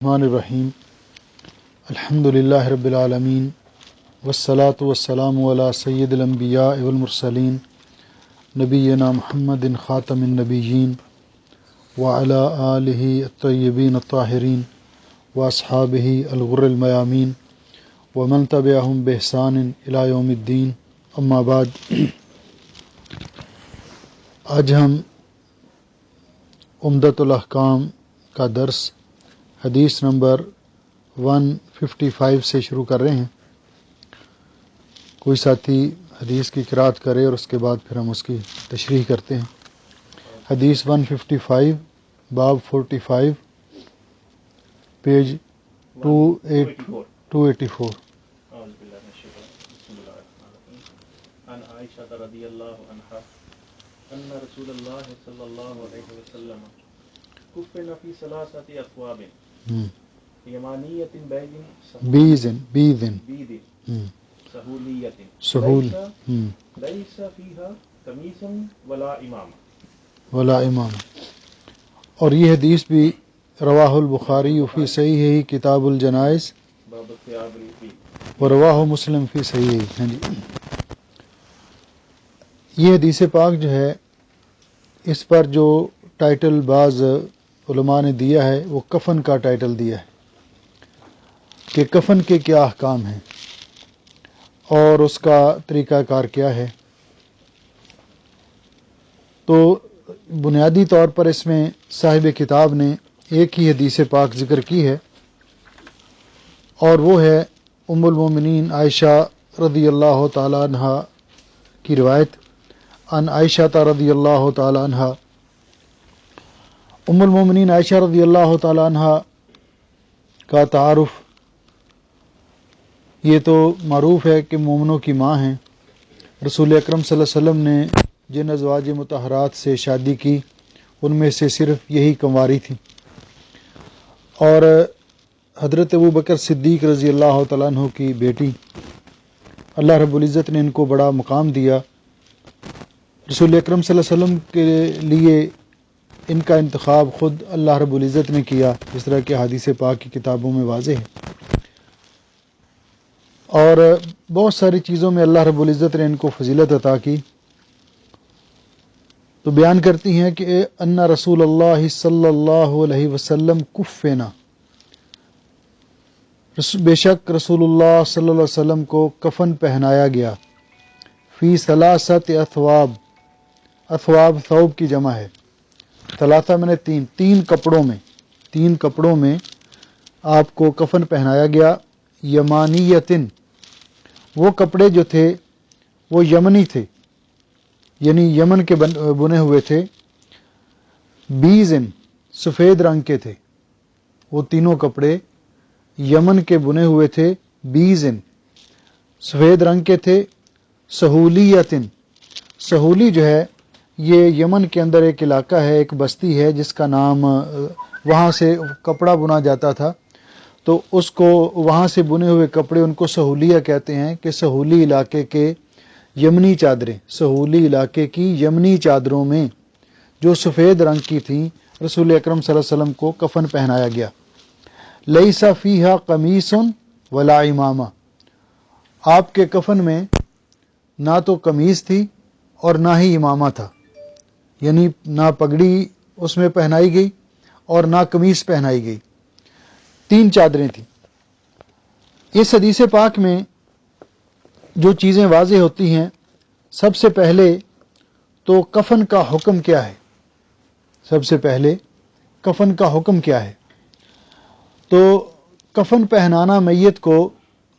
الرحمن الرحیم الحمد للہ رب العالمین والصلاة والسلام علی سید الانبیاء والمرسلین نبینا محمد خاتم النبیین وعلی آلہ الطیبین الطاہرین واصحابہ الغر المیامین ومن تبعہم بإحسان الی یوم الدین اما بعد۔ آج ہم عمدۃ الاحکام کا درس حدیث نمبر 155 سے شروع کر رہے ہیں۔ کوئی ساتھی حدیث کی قرأت کرے اور اس کے بعد پھر ہم اس کی تشریح کرتے ہیں۔ حدیث 155 باب 45 پیج 284۔ عن عائشة رضي الله عنها أن رسول الله صلى الله عليه وسلم كفن في ثلاثة أثواب يمانية بيض سهولية ليس فيها قميص ولا إمامة۔ اور یہ حدیث بھی رواہ البخاری فی صحیح کتاب الجنائز باب الثياب البيض ورواہ مسلم فی صحیح۔ یہ حدیث پاک جو ہے اس پر جو ٹائٹل بعض علماء نے دیا ہے وہ کفن کا ٹائٹل دیا ہے کہ کفن کے کیا احکام ہیں اور اس کا طریقہ کار کیا ہے۔ تو بنیادی طور پر اس میں صاحب کتاب نے ایک ہی حدیث پاک ذکر کی ہے اور وہ ہے ام المومنین عائشہ رضی اللہ تعالی عنہ کی روایت۔ عن عائشہ رضی اللہ تعالی عنہ، ام المومنین عائشہ رضی اللہ تعالی عنہ کا تعارف یہ تو معروف ہے کہ مومنوں کی ماں ہیں۔ رسول اکرم صلی اللہ علیہ وسلم نے جن ازواج مطہرات سے شادی کی ان میں سے صرف یہی کنواری تھی، اور حضرت ابو بکر صدیق رضی اللہ تعالیٰ عنہ کی بیٹی۔ اللہ رب العزت نے ان کو بڑا مقام دیا۔ رسول اکرم صلی اللہ علیہ وسلم کے لیے ان کا انتخاب خود اللہ رب العزت نے کیا، جس طرح کہ حدیث پاک کی کتابوں میں واضح ہے، اور بہت ساری چیزوں میں اللہ رب العزت نے ان کو فضیلت عطا کی۔ تو بیان کرتی ہیں کہ ان رسول اللہ صلی اللہ علیہ وسلم کفنا، بے شک رسول اللہ صلی اللہ علیہ وسلم کو کفن پہنایا گیا، فی ثلاثت اثواب، اثواب ثوب کی جمع ہے، ثلاثہ میں نے تین کپڑوں میں آپ کو کفن پہنایا گیا۔ یمانیتن، وہ کپڑے جو تھے وہ یمنی تھے، یعنی یمن کے بنے ہوئے تھے۔ بیزن، سفید رنگ کے تھے، وہ تینوں کپڑے یمن کے بنے ہوئے تھے۔ بیزن، سفید رنگ کے تھے۔ سہولیتن، سہولی جو ہے یہ یمن کے اندر ایک علاقہ ہے، ایک بستی ہے جس کا نام، وہاں سے کپڑا بنا جاتا تھا، تو اس کو وہاں سے بنے ہوئے کپڑے ان کو سہولیہ کہتے ہیں، کہ سہولی علاقے کے یمنی چادریں، سہولی علاقے کی یمنی چادروں میں جو سفید رنگ کی تھیں رسول اکرم صلی اللہ علیہ وسلم کو کفن پہنایا گیا۔ لیس فیہا قمیص ولا امامہ، آپ کے کفن میں نہ تو قمیص تھی اور نہ ہی امامہ تھا، یعنی نہ پگڑی اس میں پہنائی گئی اور نہ قمیص پہنائی گئی، تین چادریں تھیں۔ اس حدیث پاک میں جو چیزیں واضح ہوتی ہیں، سب سے پہلے تو کفن کا حکم کیا ہے، سب سے پہلے کفن کا حکم کیا ہے۔ تو کفن پہنانا میت کو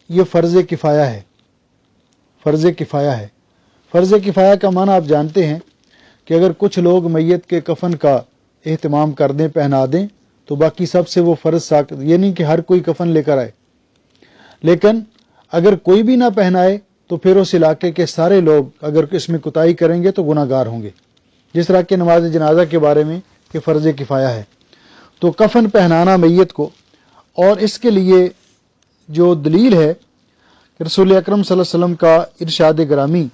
یہ فرض کفایہ ہے، فرض کفایہ ہے۔ فرض کفایہ کا معنی آپ جانتے ہیں کہ اگر کچھ لوگ میت کے کفن کا اہتمام کر دیں، پہنا دیں، تو باقی سب سے وہ فرض ساقط، یہ نہیں کہ ہر کوئی کفن لے کر آئے، لیکن اگر کوئی بھی نہ پہنائے تو پھر اس علاقے کے سارے لوگ اگر اس میں کوتاہی کریں گے تو گناہ گار ہوں گے، جس طرح کہ نماز جنازہ کے بارے میں کہ فرض کفایہ ہے۔ تو کفن پہنانا میت کو، اور اس کے لیے جو دلیل ہے کہ رسول اکرم صلی اللہ علیہ وسلم کا ارشاد گرامی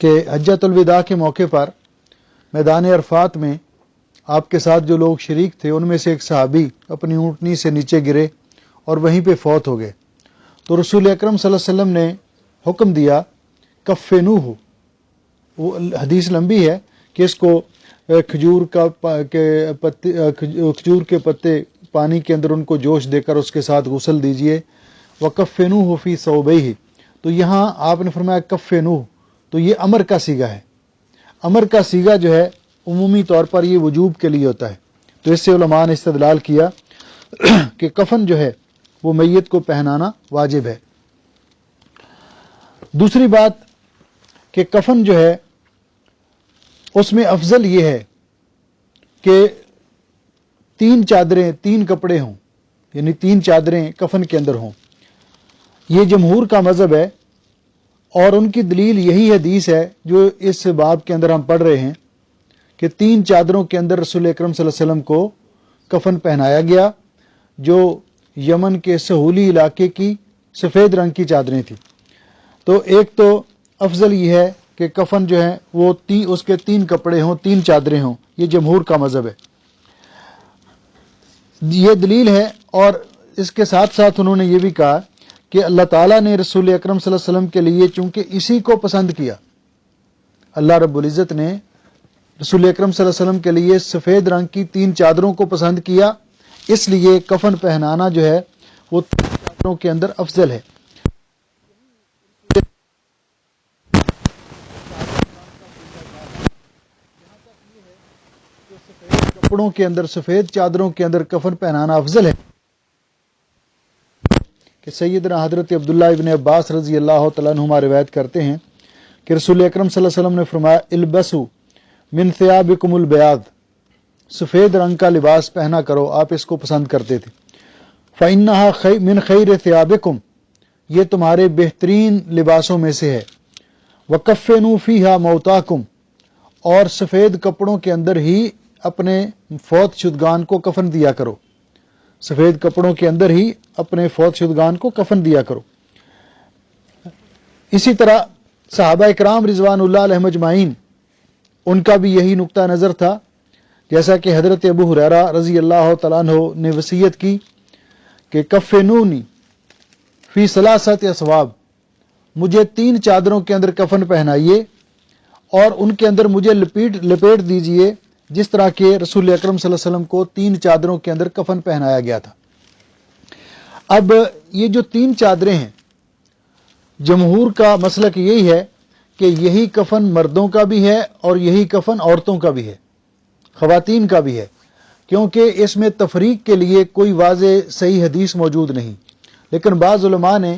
کہ حجۃ الوداع کے موقع پر میدان عرفات میں آپ کے ساتھ جو لوگ شریک تھے ان میں سے ایک صحابی اپنی اونٹنی سے نیچے گرے اور وہیں پہ فوت ہو گئے. تو رسول اکرم صلی اللہ علیہ وسلم نے حکم دیا کفنوہ. وہ حدیث لمبی ہے کہ اس کو کھجور کے پتے پانی کے اندر ان کو جوش دے کر اس کے ساتھ غسل دیجئے. وَكَفِّنُوهُ فِي ثَوْبَيْهِ. تو یہاں آپ نے فرمایا کفنوہ، تو یہ امر کا صیغہ ہے. امر کا صیغہ جو ہے عمومی طور پر یہ وجوب کے لیے ہوتا ہے. تو اس سے علماء نے استدلال کیا کہ کفن جو ہے وہ میت کو پہنانا واجب ہے. دوسری بات کہ کفن جو ہے اس میں افضل یہ ہے کہ 3 چادریں 3 کپڑے ہوں، یعنی 3 چادریں کفن کے اندر ہوں. یہ جمہور کا مذہب ہے اور ان کی دلیل یہی حدیث ہے جو اس باب کے اندر ہم پڑھ رہے ہیں کہ 3 چادروں کے اندر رسول اکرم صلی اللہ علیہ وسلم کو کفن پہنایا گیا جو یمن کے سہولی علاقے کی سفید رنگ کی چادریں تھیں. تو ایک تو افضل یہ ہے کہ کفن جو ہے وہ اس کے 3 کپڑے ہوں، 3 چادریں ہوں. یہ جمہور کا مذہب ہے، یہ دلیل ہے. اور اس کے ساتھ ساتھ انہوں نے یہ بھی کہا کہ اللہ تعالیٰ نے رسول اکرم صلی اللہ علیہ وسلم کے لیے چونکہ اسی کو پسند کیا، اللہ رب العزت نے رسول اکرم صلی اللہ علیہ وسلم کے لیے سفید رنگ کی 3 چادروں کو پسند کیا، اس لیے کفن پہنانا جو ہے وہ 3 چادروں کے اندر افضل ہے. کپڑوں کے اندر سفید چادروں کے اندر کفن پہنانا افضل ہے کہ سیدنا حضرت عبداللہ ابن عباس رضی اللہ تعالیٰ عنہما روایت کرتے ہیں کہ رسول اکرم صلی اللہ علیہ وسلم نے فرمایا البسوا من ثيابكم البياض. سفید رنگ کا لباس پہنا کرو، آپ اس کو پسند کرتے تھے. فإنها من خیر ثيابكم. یہ تمہارے بہترین لباسوں میں سے ہے. وکفنوا فیہا موتاکم. اور سفید کپڑوں کے اندر ہی اپنے فوت شدگان کو کفن دیا کرو. سفید کپڑوں کے اندر ہی اپنے فوت شدگان کو کفن دیا کرو. اسی طرح صحابہ اکرام رضوان اللہ علیہم اجمعین ان کا بھی یہی نقطہ نظر تھا، جیسا کہ حضرت ابو ہریرہ رضی اللہ تعالیٰ عنہ نے وصیت کی کہ کفنونی فی ثلاثۃ اثواب. مجھے 3 چادروں کے اندر کفن پہنائیے اور ان کے اندر مجھے لپیٹ دیجئے جس طرح کہ رسول اکرم صلی اللہ علیہ وسلم کو 3 چادروں کے اندر کفن پہنایا گیا تھا. اب یہ جو 3 چادریں ہیں، جمہور کا مسلک یہی ہے کہ یہی کفن مردوں کا بھی ہے اور یہی کفن عورتوں کا بھی ہے، خواتین کا بھی ہے، کیونکہ اس میں تفریق کے لیے کوئی واضح صحیح حدیث موجود نہیں. لیکن بعض علماء نے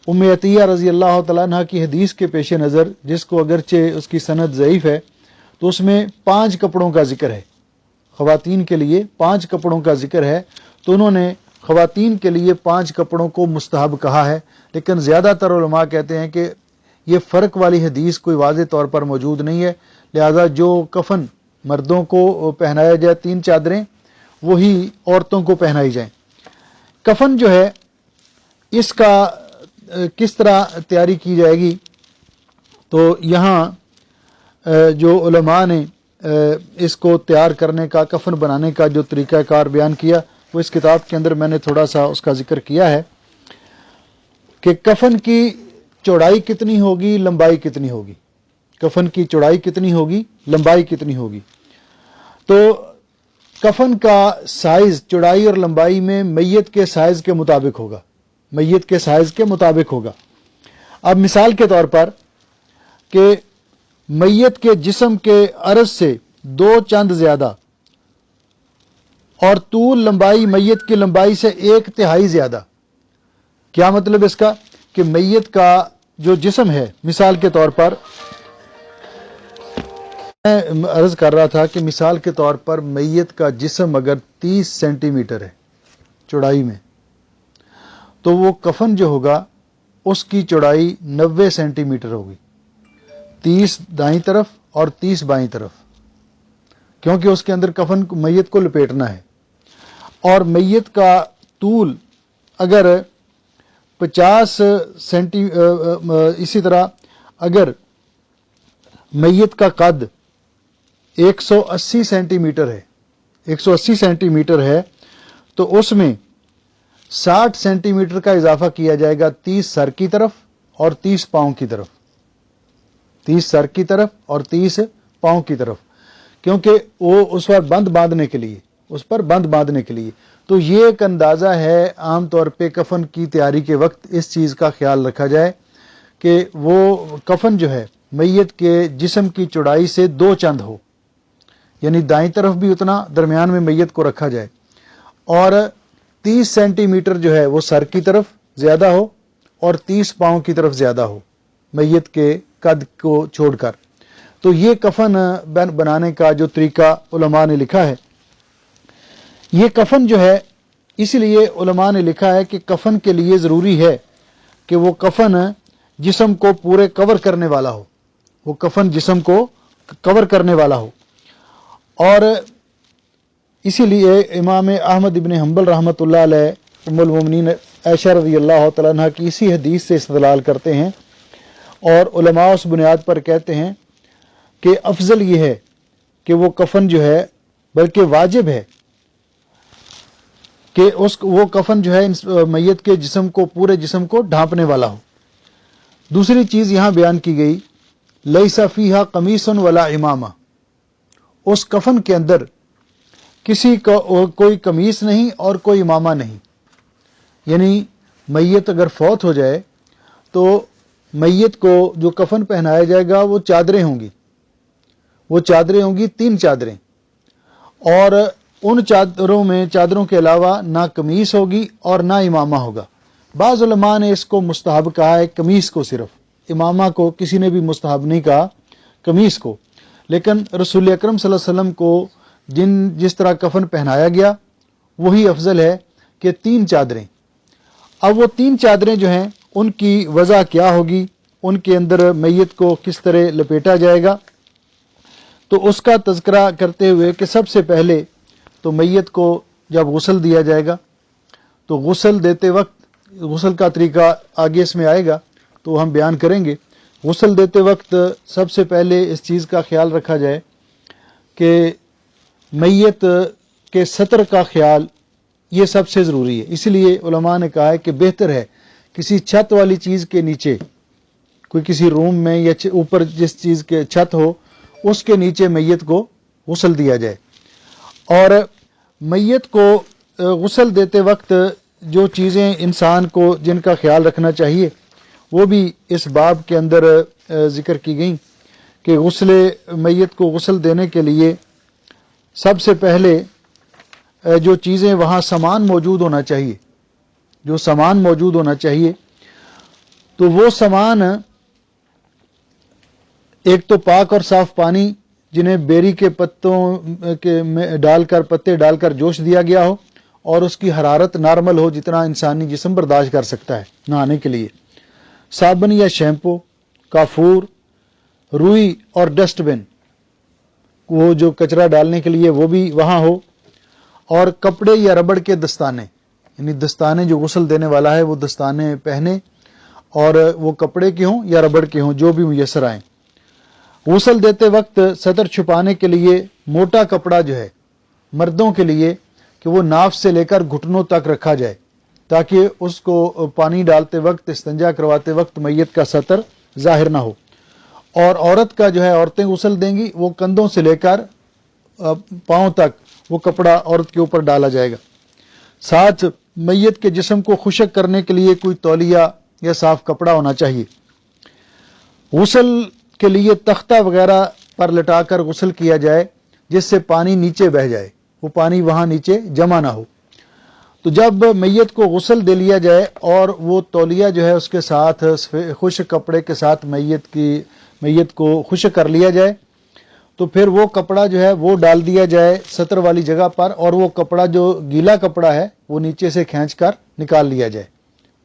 ام عطیہ رضی اللہ تعالیٰ عنہ کی حدیث کے پیش نظر، جس کو اگرچہ اس کی سند ضعیف ہے، تو اس میں 5 کپڑوں کا ذکر ہے، خواتین کے لیے 5 کپڑوں کا ذکر ہے. تو انہوں نے خواتین کے لیے 5 کپڑوں کو مستحب کہا ہے. لیکن زیادہ تر علماء کہتے ہیں کہ یہ فرق والی حدیث کوئی واضح طور پر موجود نہیں ہے، لہذا جو کفن مردوں کو پہنایا جائے 3 چادریں وہی عورتوں کو پہنائی جائیں. کفن جو ہے اس کا کس طرح تیاری کی جائے گی، تو یہاں جو علماء نے اس کو تیار کرنے کا، کفن بنانے کا جو طریقہ کار بیان کیا وہ اس کتاب کے اندر میں نے تھوڑا سا اس کا ذکر کیا ہے کہ کفن کی چوڑائی کتنی ہوگی، لمبائی کتنی ہوگی. کفن کی چوڑائی کتنی ہوگی، لمبائی کتنی ہوگی. تو کفن کا سائز چوڑائی اور لمبائی میں میت کے سائز کے مطابق ہوگا، میت کے سائز کے مطابق ہوگا. اب مثال کے طور پر کہ میت کے جسم کے عرض سے 2 چند زیادہ اور طول لمبائی میت کی لمبائی سے 1/3 زیادہ. کیا مطلب اس کا کہ میت کا جو جسم ہے، مثال کے طور پر میں عرض کر رہا تھا کہ مثال کے طور پر میت کا جسم اگر 30 سینٹی میٹر ہے چوڑائی میں، تو وہ کفن جو ہوگا اس کی چوڑائی 90 سینٹی میٹر ہوگی، 30 دائیں طرف اور 30 بائیں طرف، کیونکہ اس کے اندر کفن میت کو لپیٹنا ہے. اور میت کا طول اگر 50 سینٹی اسی طرح اگر میت کا قد 180 سینٹی میٹر ہے، 180 سینٹی میٹر ہے، تو اس میں 60 سینٹی میٹر کا اضافہ کیا جائے گا 30 سر کی طرف اور 30 پاؤں کی طرف، 30 سر کی طرف اور 30 پاؤں کی طرف، کیونکہ وہ اس پر بند باندھنے کے لیے، اس پر بند باندھنے کے لیے. تو یہ ایک اندازہ ہے عام طور پہ کفن کی تیاری کے وقت اس چیز کا خیال رکھا جائے کہ وہ کفن جو ہے میت کے جسم کی چوڑائی سے 2 چند ہو، یعنی دائیں طرف بھی اتنا، درمیان میں میت کو رکھا جائے، اور 30 سینٹی میٹر جو ہے وہ سر کی طرف زیادہ ہو اور 30 پاؤں کی طرف زیادہ ہو میت کے قد کو چھوڑ کر. تو یہ کفن بنانے کا جو طریقہ علماء نے لکھا ہے، یہ کفن جو ہے اس لیے علماء نے لکھا ہے کہ کفن کے لیے ضروری ہے کہ وہ کفن جسم کو پورے کور کرنے والا ہو، وہ کفن جسم کو کور کرنے والا ہو. اور اسی لیے امام احمد ابن حنبل رحمۃ اللہ علیہ ام المومنین عائشہ رضی اللہ تعالیٰ عنہ کی اسی حدیث سے استدلال کرتے ہیں، اور علماء اس بنیاد پر کہتے ہیں کہ افضل یہ ہے کہ وہ کفن جو ہے، بلکہ واجب ہے کہ وہ کفن جو ہے میت کے جسم کو، پورے جسم کو ڈھانپنے والا ہو. دوسری چیز یہاں بیان کی گئی، لیس فیہا قمیص ولا امامہ، اس کفن کے اندر کسی کا کوئی قمیص نہیں اور کوئی امامہ نہیں. یعنی میت اگر فوت ہو جائے تو میت کو جو کفن پہنایا جائے گا وہ چادریں ہوں گی، وہ چادریں ہوں گی 3 چادریں، اور ان چادروں کے علاوہ نہ قمیص ہوگی اور نہ امامہ ہوگا. بعض علماء نے اس کو مستحب کہا ہے، قمیص کو، صرف امامہ کو کسی نے بھی مستحب نہیں کہا، قمیص کو. لیکن رسول اکرم صلی اللہ علیہ وسلم کو جس طرح کفن پہنایا گیا وہی افضل ہے کہ 3 چادریں. اب وہ 3 چادریں جو ہیں ان کی وضع کیا ہوگی، ان کے اندر میت کو کس طرح لپیٹا جائے گا، تو اس کا تذکرہ کرتے ہوئے کہ سب سے پہلے تو میت کو جب غسل دیا جائے گا تو غسل دیتے وقت، غسل کا طریقہ آگے اس میں آئے گا تو ہم بیان کریں گے. غسل دیتے وقت سب سے پہلے اس چیز کا خیال رکھا جائے کہ میت کے سطر کا خیال یہ سب سے ضروری ہے. اس لیے علماء نے کہا ہے کہ بہتر ہے کسی چھت والی چیز کے نیچے، کوئی کسی روم میں یا اوپر جس چیز کے چھت ہو اس کے نیچے میت کو غسل دیا جائے. اور میت کو غسل دیتے وقت جو چیزیں انسان کو جن کا خیال رکھنا چاہیے وہ بھی اس باب کے اندر ذکر کی گئیں کہ میت کو غسل دینے کے لیے سب سے پہلے جو چیزیں وہاں سامان موجود ہونا چاہیے، جو سامان موجود ہونا چاہیے، تو وہ سامان ایک تو پاک اور صاف پانی، جنہیں بیری کے پتوں کے میں ڈال کر، پتے ڈال کر جوش دیا گیا ہو اور اس کی حرارت نارمل ہو جتنا انسانی جسم برداشت کر سکتا ہے نہانے کے لیے. صابن یا شیمپو، کافور، روئی اور ڈسٹ بن، وہ جو کچرا ڈالنے کے لیے وہ بھی وہاں ہو، اور کپڑے یا ربڑ کے دستانے، یعنی دستانے جو غسل دینے والا ہے وہ دستانے پہنے، اور وہ کپڑے کے ہوں یا ربڑ کے ہوں، جو بھی میسر آئیں. غسل دیتے وقت سطر چھپانے کے لیے موٹا کپڑا جو ہے مردوں کے لیے کہ وہ ناف سے لے کر گھٹنوں تک رکھا جائے تاکہ اس کو پانی ڈالتے وقت، استنجا کرواتے وقت میت کا سطر ظاہر نہ ہو. اور عورت کا جو ہے، عورتیں غسل دیں گی، وہ کندھوں سے لے کر پاؤں تک وہ کپڑا عورت کے اوپر ڈالا جائے گا. ساتھ میت کے جسم کو خشک کرنے کے لیے کوئی تولیہ یا صاف کپڑا ہونا چاہیے. غسل کے لیے تختہ وغیرہ پر لٹا کر غسل کیا جائے جس سے پانی نیچے بہہ جائے، وہ پانی وہاں نیچے جمع نہ ہو. تو جب میت کو غسل دے لیا جائے اور وہ تولیہ جو ہے اس کے ساتھ خشک کپڑے کے ساتھ میت کو خشک کر لیا جائے تو پھر وہ کپڑا جو ہے وہ ڈال دیا جائے سطر والی جگہ پر، اور وہ کپڑا جو گیلا کپڑا ہے وہ نیچے سے کھینچ کر نکال لیا جائے،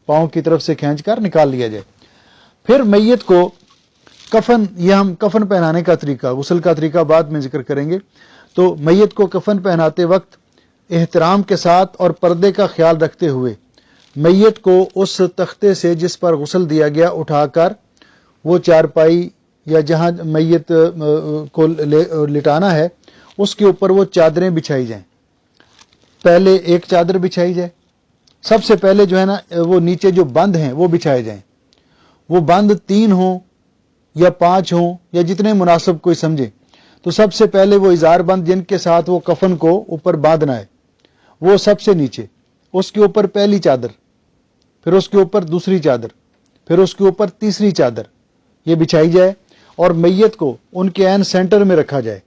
پاؤں کی طرف سے کھینچ کر نکال لیا جائے. پھر میت کو کفن، یہ ہم کفن پہنانے کا طریقہ، غسل کا طریقہ بعد میں ذکر کریں گے. تو میت کو کفن پہناتے وقت احترام کے ساتھ اور پردے کا خیال رکھتے ہوئے میت کو اس تختے سے جس پر غسل دیا گیا اٹھا کر وہ چارپائی یا جہاں میت کو لٹانا ہے اس کے اوپر وہ چادریں بچھائی جائیں. پہلے ایک چادر بچھائی جائے، سب سے پہلے جو ہے نا وہ نیچے جو بند ہیں وہ بچھائے جائیں. وہ بند 3 ہوں یا 5 ہوں یا جتنے مناسب کوئی سمجھے. تو سب سے پہلے وہ ازار بند جن کے ساتھ وہ کفن کو اوپر باندھنا ہے وہ سب سے نیچے، اس کے اوپر پہلی چادر، پھر اس کے اوپر دوسری چادر، پھر اس کے اوپر تیسری چادر یہ بچھائی جائے اور میت کو ان کے عین سینٹر میں رکھا جائے.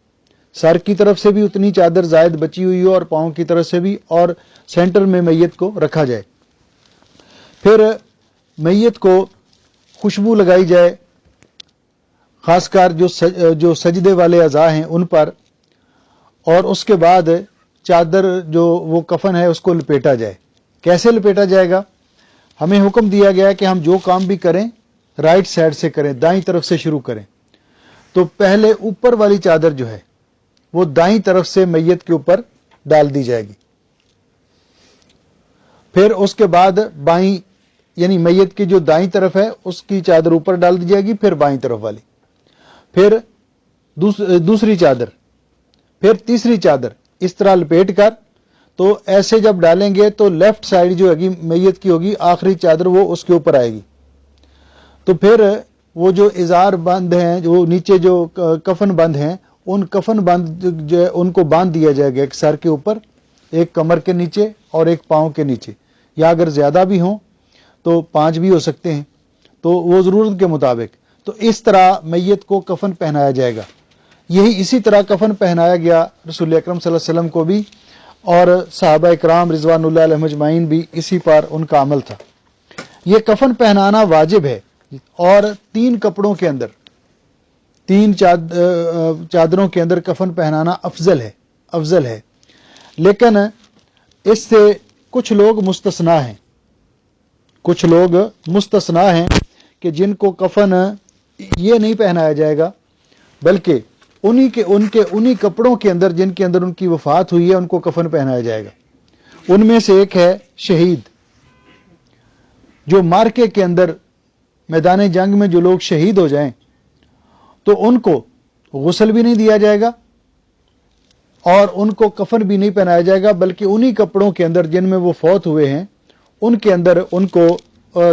سر کی طرف سے بھی اتنی چادر زائد بچی ہوئی ہو اور پاؤں کی طرف سے بھی، اور سینٹر میں میت کو رکھا جائے. پھر میت کو خوشبو لگائی جائے، خاص کر جو سجدے والے اعضاء ہیں ان پر، اور اس کے بعد چادر جو وہ کفن ہے اس کو لپیٹا جائے. کیسے لپیٹا جائے گا؟ ہمیں حکم دیا گیا کہ ہم جو کام بھی کریں رائٹ سائڈ سے کریں، دائیں طرف سے شروع کریں. تو پہلے اوپر والی چادر جو ہے وہ دائیں طرف سے میت کے اوپر ڈال دی جائے گی. پھر اس کے بعد بائیں، یعنی میت کی جو دائیں طرف ہے اس کی چادر اوپر ڈال دی جائے گی، پھر بائیں طرف والی، پھر دوسری چادر، پھر تیسری چادر، اس طرح لپیٹ کر. تو ایسے جب ڈالیں گے تو لیفٹ سائڈ جو ہوگی میت کی ہوگی آخری چادر وہ اس کے اوپر آئے گی. تو پھر وہ جو ازار بند ہیں، جو نیچے جو کفن بند ہیں، ان کفن بند جو ہے ان کو باندھ دیا جائے گا، ایک سر کے اوپر، ایک کمر کے نیچے اور ایک پاؤں کے نیچے، یا اگر زیادہ بھی ہوں تو 5 بھی ہو سکتے ہیں، تو وہ ضرورت کے مطابق. تو اس طرح میت کو کفن پہنایا جائے گا. اسی طرح کفن پہنایا گیا رسول اکرم صلی اللہ علیہ وسلم کو بھی، اور صحابہ اکرام رضوان اللہ علیہم اجمعین بھی اسی پر ان کا عمل تھا. یہ کفن پہنانا واجب ہے، اور 3 کپڑوں کے اندر، 3 چادروں کے اندر کفن پہنانا افضل ہے. لیکن اس سے کچھ لوگ مستثنا ہیں کہ جن کو کفن یہ نہیں پہنایا جائے گا، بلکہ انہی کپڑوں کے اندر جن کے اندر ان کی وفات ہوئی ہے ان کو کفن پہنایا جائے گا. ان میں سے ایک ہے شہید. جو مارکے کے اندر میدان جنگ میں جو لوگ شہید ہو جائیں تو ان کو غسل بھی نہیں دیا جائے گا اور ان کو کفن بھی نہیں پہنایا جائے گا، بلکہ انہی کپڑوں کے اندر جن میں وہ فوت ہوئے ہیں ان کے اندر ان کو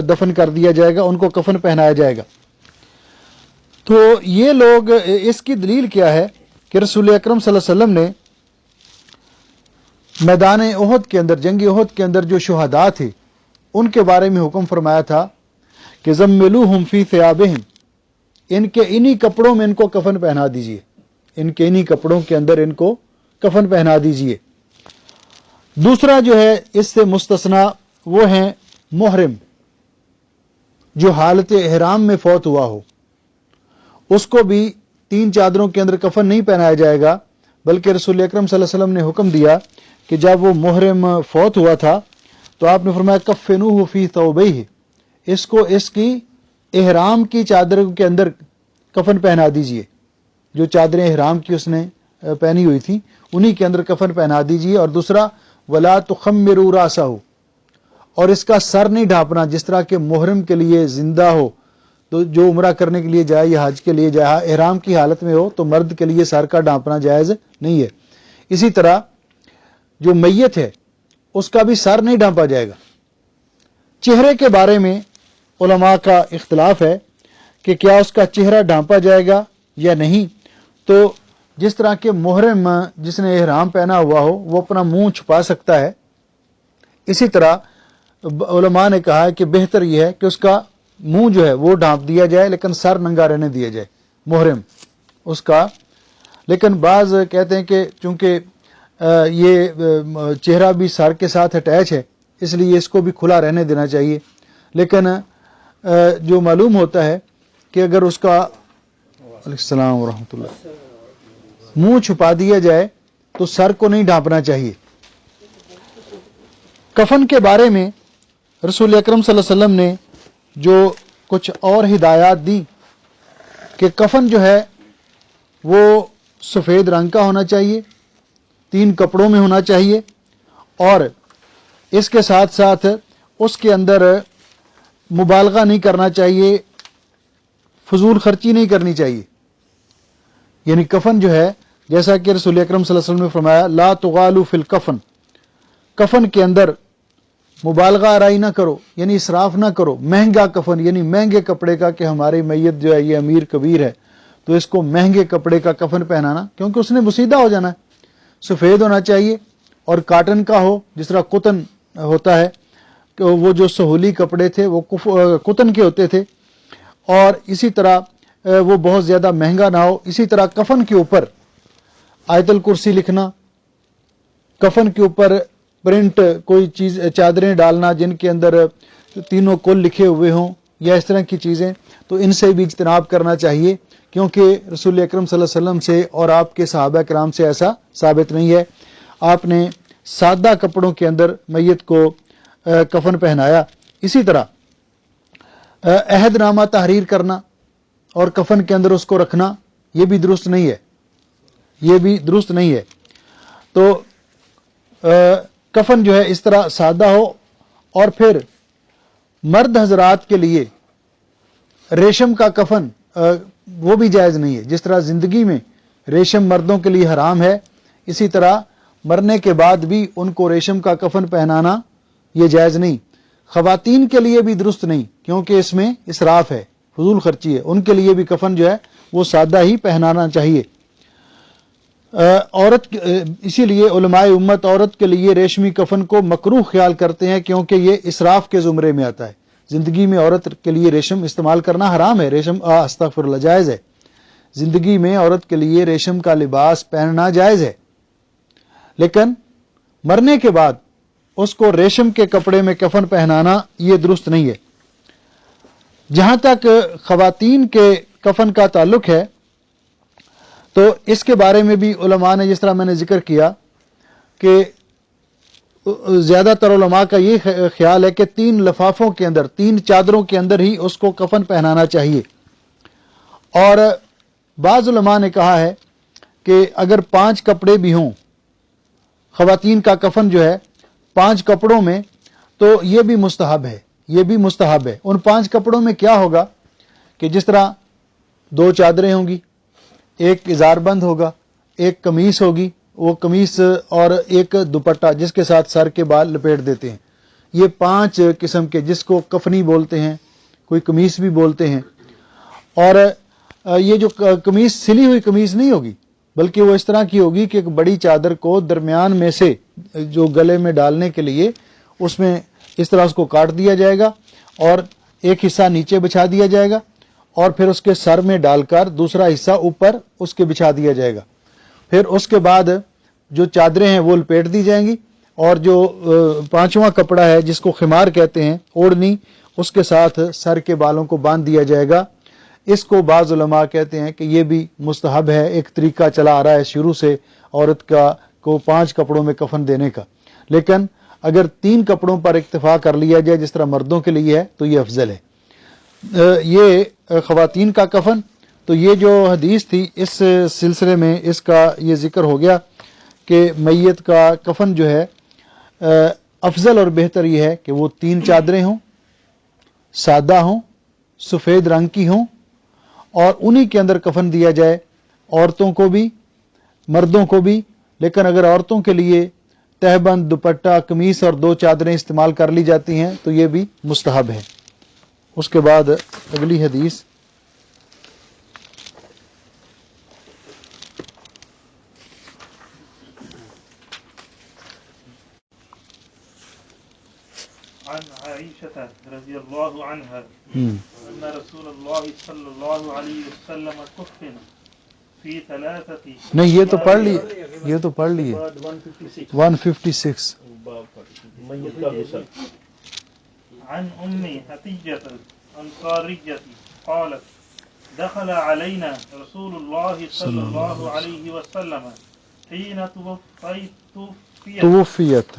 دفن کر دیا جائے گا، ان کو کفن پہنایا جائے گا. تو یہ لوگ، اس کی دلیل کیا ہے کہ رسول اکرم صلی اللہ علیہ وسلم نے میدان احد کے اندر، جنگ احد کے اندر جو شہداء تھے ان کے بارے میں حکم فرمایا تھا کہ زملوہم فی ثیابہم، ان کے انہی کپڑوں میں ان کو کفن پہنا دیجئے، ان کے انہی کپڑوں کے اندر ان کو کفن پہنا دیجئے. دوسرا جو ہے اس سے مستثنا وہ ہیں محرم، جو حالت احرام میں فوت ہوا ہو، اس کو بھی 3 چادروں کے اندر کفن نہیں پہنایا جائے گا، بلکہ رسول اکرم صلی اللہ علیہ وسلم نے حکم دیا کہ جب وہ محرم فوت ہوا تھا تو آپ نے فرمایا کفنوہ فی ثوبیہ، اس کو اس کی احرام کی چادر کے اندر کفن پہنا دیجئے. جو چادریں احرام کی اس نے پہنی ہوئی تھی انہی کے اندر کفن پہنا دیجئے. اور دوسرا ولا تخمروا راسہ، اور اس کا سر نہیں ڈھانپنا. جس طرح کہ محرم کے لیے زندہ ہو تو جو عمرہ کرنے کے لیے جائے یا حج کے لیے جائے احرام کی حالت میں ہو تو مرد کے لیے سر کا ڈھانپنا جائز نہیں ہے، اسی طرح جو میت ہے اس کا بھی سر نہیں ڈھانپا جائے گا. چہرے کے بارے میں علماء کا اختلاف ہے کہ کیا اس کا چہرہ ڈھانپا جائے گا یا نہیں. تو جس طرح کہ محرم جس نے احرام پہنا ہوا ہو وہ اپنا منہ چھپا سکتا ہے، اسی طرح علماء نے کہا ہے کہ بہتر یہ ہے کہ اس کا منہ جو ہے وہ ڈھانپ دیا جائے لیکن سر ننگا رہنے دیا جائے محرم اس کا. لیکن بعض کہتے ہیں کہ چونکہ یہ چہرہ بھی سر کے ساتھ اٹیچ ہے اس لیے اس کو بھی کھلا رہنے دینا چاہیے. لیکن جو معلوم ہوتا ہے کہ اگر اس کا علیہ السلام ورحمۃ اللہ منہ چھپا دیا جائے تو سر کو نہیں ڈھانپنا چاہیے. کفن کے بارے میں رسول اکرم صلی اللہ علیہ وسلم نے جو کچھ اور ہدایات دی کہ کفن جو ہے وہ سفید رنگ کا ہونا چاہیے، 3 کپڑوں میں ہونا چاہیے، اور اس کے ساتھ ساتھ اس کے اندر مبالغہ نہیں کرنا چاہیے فضول خرچی نہیں کرنی چاہیے. یعنی کفن جو ہے جیسا کہ رسول اکرم صلی اللہ علیہ وسلم نے فرمایا لا تغالوا فی الکفن، کفن کے اندر مبالغہ آرائی نہ کرو، یعنی اسراف نہ کرو. مہنگا کفن یعنی مہنگے کپڑے کا، کہ ہماری میت جو ہے یہ امیر کبیر ہے تو اس کو مہنگے کپڑے کا کفن پہنانا، کیونکہ اس نے بسیدہ ہو جانا ہے. سفید ہونا چاہیے اور کاٹن کا ہو، جس طرح قطن ہوتا ہے کہ وہ جو سہولی کپڑے تھے وہ قطن کے ہوتے تھے، اور اسی طرح وہ بہت زیادہ مہنگا نہ ہو. اسی طرح کفن کے اوپر آیت الکرسی لکھنا، کفن کے اوپر پرنٹ کوئی چیز چادریں ڈالنا جن کے اندر تینوں کل لکھے ہوئے ہوں یا اس طرح کی چیزیں، تو ان سے بھی اجتناب کرنا چاہیے، کیونکہ رسول اکرم صلی اللہ علیہ وسلم سے اور آپ کے صحابہ کرام سے ایسا ثابت نہیں ہے. آپ نے سادہ کپڑوں کے اندر میت کو کفن پہنایا. اسی طرح عہد نامہ تحریر کرنا اور کفن کے اندر اس کو رکھنا، یہ بھی درست نہیں ہے، یہ بھی درست نہیں ہے. تو کفن جو ہے اس طرح سادہ ہو. اور پھر مرد حضرات کے لیے ریشم کا کفن وہ بھی جائز نہیں ہے. جس طرح زندگی میں ریشم مردوں کے لیے حرام ہے، اسی طرح مرنے کے بعد بھی ان کو ریشم کا کفن پہنانا یہ جائز نہیں. خواتین کے لیے بھی درست نہیں، کیونکہ اس میں اسراف ہے، فضول خرچی ہے. ان کے لیے بھی کفن جو ہے وہ سادہ ہی پہنانا چاہیے. عورت اسی لیے علماء امت عورت کے لیے ریشمی کفن کو مکروہ خیال کرتے ہیں، کیونکہ یہ اسراف کے زمرے میں آتا ہے. زندگی میں عورت کے لیے ریشم استعمال کرنا حرام ہے، ریشم استغفر اللہ جائز ہے. زندگی میں عورت کے لیے ریشم کا لباس پہننا جائز ہے، لیکن مرنے کے بعد اس کو ریشم کے کپڑے میں کفن پہنانا یہ درست نہیں ہے. جہاں تک خواتین کے کفن کا تعلق ہے تو اس کے بارے میں بھی علماء نے، جس طرح میں نے ذکر کیا کہ زیادہ تر علماء کا یہ خیال ہے کہ 3 لفافوں کے اندر، 3 چادروں کے اندر ہی اس کو کفن پہنانا چاہیے. اور بعض علماء نے کہا ہے کہ اگر 5 کپڑے بھی ہوں، خواتین کا کفن جو ہے 5 کپڑوں میں، تو یہ بھی مستحب ہے، یہ بھی مستحب ہے. ان 5 کپڑوں میں کیا ہوگا کہ جس طرح 2 چادریں ہوں گی، ایک ازار بند ہوگا، ایک قمیص ہوگی، وہ قمیص اور ایک دوپٹہ جس کے ساتھ سر کے بال لپیٹ دیتے ہیں. یہ 5 قسم کے، جس کو کفنی بولتے ہیں، کوئی قمیص بھی بولتے ہیں. اور یہ جو قمیص سلی ہوئی قمیص نہیں ہوگی، بلکہ وہ اس طرح کی ہوگی کہ ایک بڑی چادر کو درمیان میں سے جو گلے میں ڈالنے کے لیے اس میں اس طرح اس کو کاٹ دیا جائے گا اور ایک حصہ نیچے بچھا دیا جائے گا اور پھر اس کے سر میں ڈال کر دوسرا حصہ اوپر اس کے بچھا دیا جائے گا. پھر اس کے بعد جو چادریں ہیں وہ لپیٹ دی جائیں گی، اور جو 5واں کپڑا ہے جس کو خمار کہتے ہیں، اوڑھنی، اس کے ساتھ سر کے بالوں کو باندھ دیا جائے گا. اس کو بعض علماء کہتے ہیں کہ یہ بھی مستحب ہے، ایک طریقہ چلا آ رہا ہے شروع سے عورت کو 5 کپڑوں میں کفن دینے کا. لیکن اگر 3 کپڑوں پر اکتفا کر لیا جائے جس طرح مردوں کے لیے ہے تو یہ افضل ہے. یہ خواتین کا کفن، تو یہ جو حدیث تھی اس سلسلے میں اس کا یہ ذکر ہو گیا کہ میت کا کفن جو ہے افضل اور بہتر یہ ہے کہ وہ 3 چادریں ہوں، سادہ ہوں، سفید رنگ کی ہوں، اور انہی کے اندر کفن دیا جائے، عورتوں کو بھی مردوں کو بھی. لیکن اگر عورتوں کے لیے تہبند، دوپٹہ، قمیص اور 2 چادریں استعمال کر لی جاتی ہیں تو یہ بھی مستحب ہے. اس کے بعد اگلی حدیث عن عائشة رضي الله عنها أن رسول الله صلى الله عليه وسلم كفن في 3 نہیں، یہ تو پڑھ لیے، یہ تو پڑھ لیے 156. عن حتيجة الأنصارية قالت دخل علينا رسول الله صلى الله عليه وسلم حين توفيت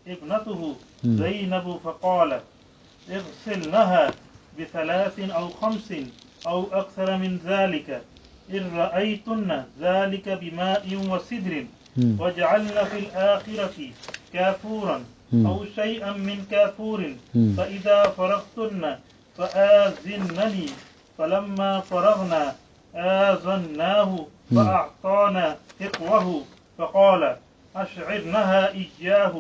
ابنته زينب فقال اغسلنها ب3 أو 5 أو أكثر من ذلك إن رأيتن ذلك بماء وسدر واجعلن في الآخرة كافورا أو شيئا من كافور فإذا فرغتن فآذنني فلما فرغنا آذناه فأعطانا حقوه فقال أشعرنها إياه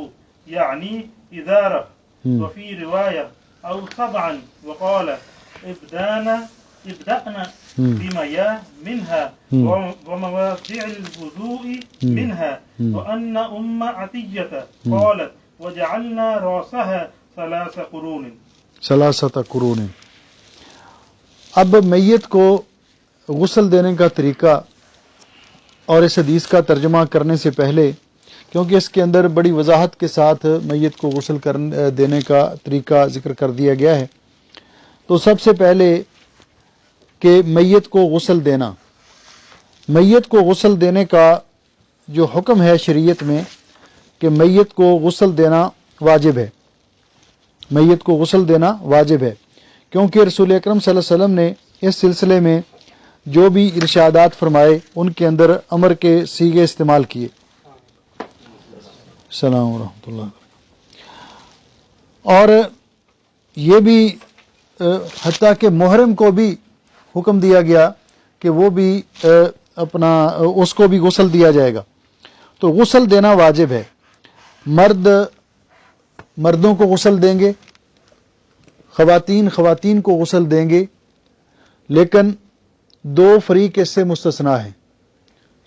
يعني إذاره وفي رواية أو سبعا وقال ابدأنا بمياه منها ومواضع الوضوء منها وأن أم عطية قالت وجعلنا رأسها ثلاثة قرون. اب میت کو غسل دینے کا طریقہ اور اس حدیث کا ترجمہ کرنے سے پہلے، کیونکہ اس کے اندر بڑی وضاحت کے ساتھ میت کو غسل دینے کا طریقہ ذکر کر دیا گیا ہے، تو سب سے پہلے کہ میت کو غسل دینا، میت کو غسل دینے کا جو حکم ہے شریعت میں کہ میت کو غسل دینا واجب ہے، میت کو غسل دینا واجب ہے، کیونکہ رسول اکرم صلی اللہ علیہ وسلم نے اس سلسلے میں جو بھی ارشادات فرمائے ان کے اندر امر کے صیغے استعمال کیے. السلام ورحمۃ اللہ. اور یہ بھی حتیٰ کہ محرم کو بھی حکم دیا گیا کہ وہ بھی اس کو بھی غسل دیا جائے گا، تو غسل دینا واجب ہے. مردوں کو غسل دیں گے، خواتین کو غسل دیں گے، لیکن دو فریق اس سے مستثنا ہیں.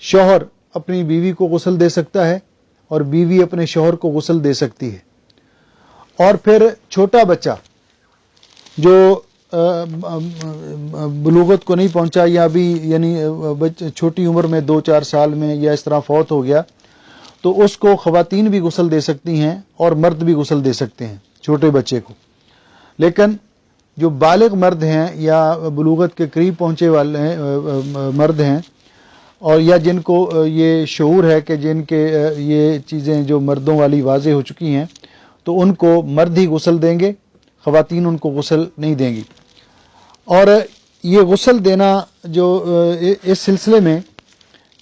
شوہر اپنی بیوی کو غسل دے سکتا ہے اور بیوی اپنے شوہر کو غسل دے سکتی ہے. اور پھر چھوٹا بچہ جو بلوغت کو نہیں پہنچا یا ابھی یعنی چھوٹی عمر میں 2-4 سال میں یا اس طرح فوت ہو گیا، تو اس کو خواتین بھی غسل دے سکتی ہیں اور مرد بھی غسل دے سکتے ہیں چھوٹے بچے کو. لیکن جو بالغ مرد ہیں یا بلوغت کے قریب پہنچے والے مرد ہیں اور یا جن کو یہ شعور ہے کہ جن کے یہ چیزیں جو مردوں والی واضح ہو چکی ہیں، تو ان کو مرد ہی غسل دیں گے، خواتین ان کو غسل نہیں دیں گی. اور یہ غسل دینا جو اس سلسلے میں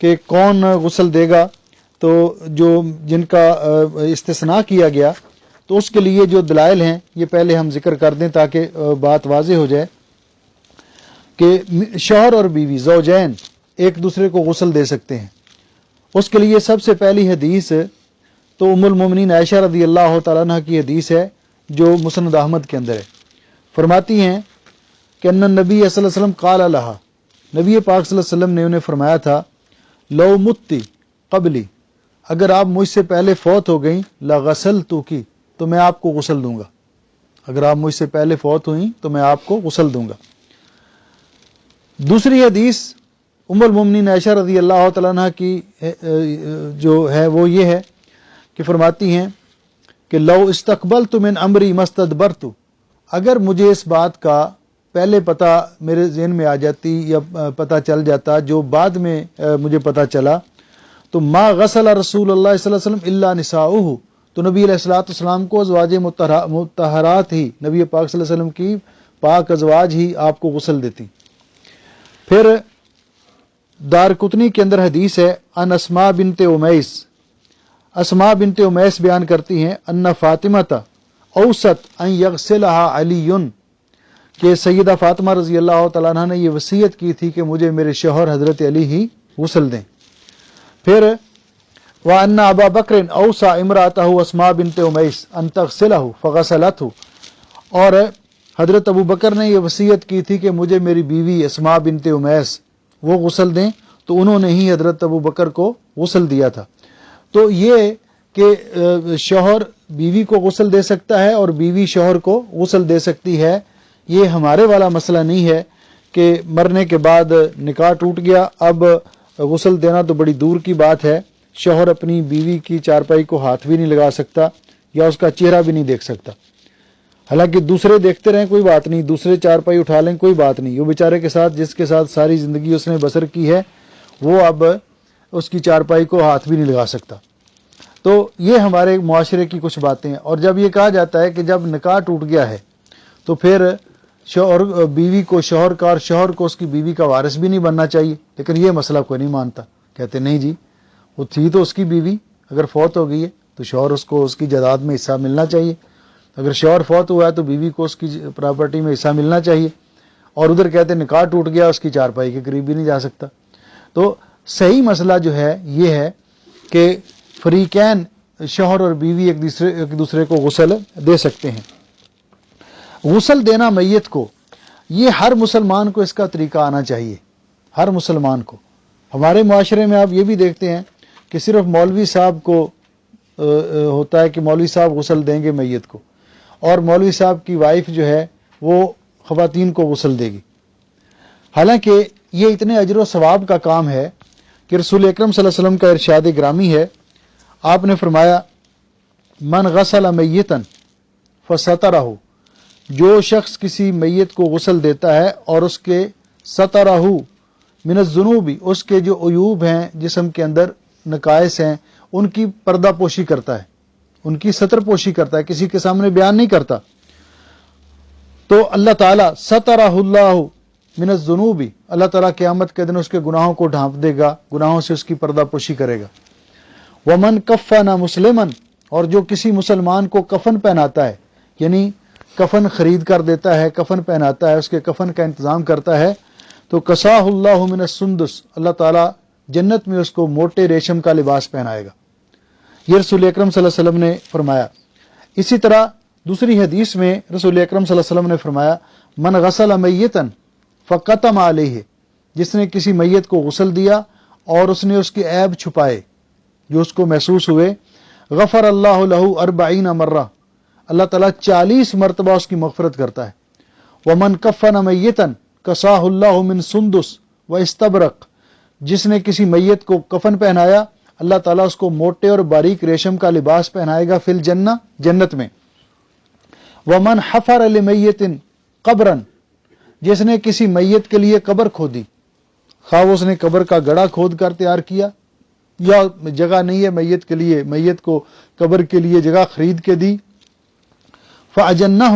کہ کون غسل دے گا، تو جن کا استثناء کیا گیا، تو اس کے لیے جو دلائل ہیں یہ پہلے ہم ذکر کر دیں تاکہ بات واضح ہو جائے کہ شوہر اور بیوی زوجین ایک دوسرے کو غسل دے سکتے ہیں. اس کے لیے سب سے پہلی حدیث تو ام المومنین عائشہ رضی اللہ تعالیٰ عنہ کی حدیث ہے جو مسند احمد کے اندر ہے. فرماتی ہیں کہ ان نبی صلی اللہ علیہ وسلم قال لها، نبی پاک صلی اللہ علیہ وسلم نے انہیں فرمایا تھا، لو متی قبلی، اگر آپ مجھ سے پہلے فوت ہو گئیں، لغسلتکی، تو میں آپ کو غسل دوں گا. اگر آپ مجھ سے پہلے فوت ہوئیں تو میں آپ کو غسل دوں گا. دوسری حدیث ام المومنین عائشہ رضی اللہ تعالیٰ عنہ کی جو ہے وہ یہ ہے کہ فرماتی ہیں کہ لو استقبلت من امری مستدبرت، اگر مجھے اس بات کا پہلے پتہ میرے ذہن میں آ جاتی یا پتہ چل جاتا جو بعد میں مجھے پتہ چلا، تو ما غسل رسول اللہ صلی اللہ علیہ وسلم الا نساؤہ، تو نبی علیہ الصلوۃ والسلام کو ازواج مطہرات ہی، نبی پاک صلی اللہ علیہ وسلم کی پاک ازواج ہی آپ کو غسل دیتی. پھر دارقطنی کے اندر حدیث ہے ان اسماء بنت امیس، اسماء بنت امیس بیان کرتی ہیں ان فاطمہ اوصت ان یغسلها علی، کہ سیدہ فاطمہ رضی اللہ تعالیٰ عنہ نے یہ وصیت کی تھی کہ مجھے میرے شوہر حضرت علی ہی غسل دیں. پھر وَأَنَّ أَبَا بَكْرٍ أَوْصَى امْرَأَتَهُ أَسْمَاءَ بِنْتِ أُمَيْسٍ أَن تَغْسِلَهُ فَغَسَلَتْهُ، اور حضرت ابو بکر نے یہ وصیت کی تھی کہ مجھے میری بیوی اسماء بنت امیس وہ غسل دیں، تو انہوں نے ہی حضرت ابو بکر کو غسل دیا تھا. تو یہ کہ شوہر بیوی کو غسل دے سکتا ہے اور بیوی شوہر کو غسل دے سکتی ہے، یہ ہمارے والا مسئلہ نہیں ہے کہ مرنے کے بعد نکاح ٹوٹ گیا، اب غسل دینا تو بڑی دور کی بات ہے. شوہر اپنی بیوی کی چارپائی کو ہاتھ بھی نہیں لگا سکتا یا اس کا چہرہ بھی نہیں دیکھ سکتا. حالانکہ دوسرے دیکھتے رہیں کوئی بات نہیں، دوسرے چارپائی اٹھا لیں کوئی بات نہیں، وہ بیچارے کے ساتھ جس کے ساتھ ساری زندگی اس نے بسر کی ہے وہ اب اس کی چارپائی کو ہاتھ بھی نہیں لگا سکتا. تو یہ ہمارے معاشرے کی کچھ باتیں ہیں. اور جب یہ کہا جاتا ہے کہ جب نکاح ٹوٹ گیا ہے تو پھر شوہر بیوی کو شوہر کا اور شوہر کو اس کی بیوی کا وارث بھی نہیں بننا چاہیے، لیکن یہ مسئلہ کوئی نہیں مانتا، کہتے نہیں جی وہ تھی تو اس کی بیوی، اگر فوت ہو گئی ہے تو شوہر اس کو اس کی جائیداد میں حصہ ملنا چاہیے، اگر شوہر فوت ہوا ہے تو بیوی کو اس کی پراپرٹی میں حصہ ملنا چاہیے. اور ادھر کہتے ہیں نکاح ٹوٹ گیا، اس کی چارپائی کے قریب بھی نہیں جا سکتا. تو صحیح مسئلہ جو ہے یہ ہے کہ فریقین شوہر اور بیوی ایک دوسرے کو غسل دے سکتے ہیں. غسل دینا میت کو، یہ ہر مسلمان کو اس کا طریقہ آنا چاہیے، ہر مسلمان کو. ہمارے معاشرے میں آپ یہ بھی دیکھتے ہیں کہ صرف مولوی صاحب کو ہوتا ہے کہ مولوی صاحب غسل دیں گے میت کو، اور مولوی صاحب کی وائف جو ہے وہ خواتین کو غسل دے گی. حالانکہ یہ اتنے اجر و ثواب کا کام ہے کہ رسول اکرم صلی اللہ علیہ وسلم کا ارشاد گرامی ہے. آپ نے فرمایا من غسل میتا فسترہ، جو شخص کسی میت کو غسل دیتا ہے اور اس کے سترہ من الذنوب، اس کے جو عیوب ہیں جسم کے اندر نقائص ہیں ان کی پردہ پوشی کرتا ہے، ان کی ستر پوشی کرتا ہے، کسی کے سامنے بیان نہیں کرتا، تو اللہ تعالیٰ سترہ اللہ من الذنوب، اللہ تعالیٰ قیامت کے دن اس کے گناہوں کو ڈھانپ دے گا، گناہوں سے اس کی پردہ پوشی کرے گا. ومن کفن مسلما، اور جو کسی مسلمان کو کفن پہناتا ہے، یعنی کفن خرید کر دیتا ہے، کفن پہناتا ہے، اس کے کفن کا انتظام کرتا ہے، تو کساہ اللہ من السندس، اللہ تعالیٰ جنت میں اس کو موٹے ریشم کا لباس پہنائے گا. یہ رسول اکرم صلی اللہ علیہ وسلم نے فرمایا. اسی طرح دوسری حدیث میں رسول اکرم صلی اللہ علیہ وسلم نے فرمایا من غسل میتا فقتم علیہ، جس نے کسی میت کو غسل دیا اور اس نے اس کے عیب چھپائے جو اس کو محسوس ہوئے، غفر اللہ لہ 40 مرہ، اللہ تعالیٰ 40 مرتبہ اس کی مغفرت کرتا ہے. ومن کفن میتا کساہ اللہ من سندس و استبرق، جس نے کسی میت کو کفن پہنایا اللہ تعالیٰ اس کو موٹے اور باریک ریشم کا لباس پہنائے گا فی الجنہ، جنت میں. ومن حفر لمیت قبرا، جس نے کسی میت کے لیے قبر کھودی، خواہ اس نے قبر کا گڑھا کھود کر تیار کیا یا جگہ نہیں ہے میت کے لیے، میت کو قبر کے لیے جگہ خرید کے دی، فاجنہ،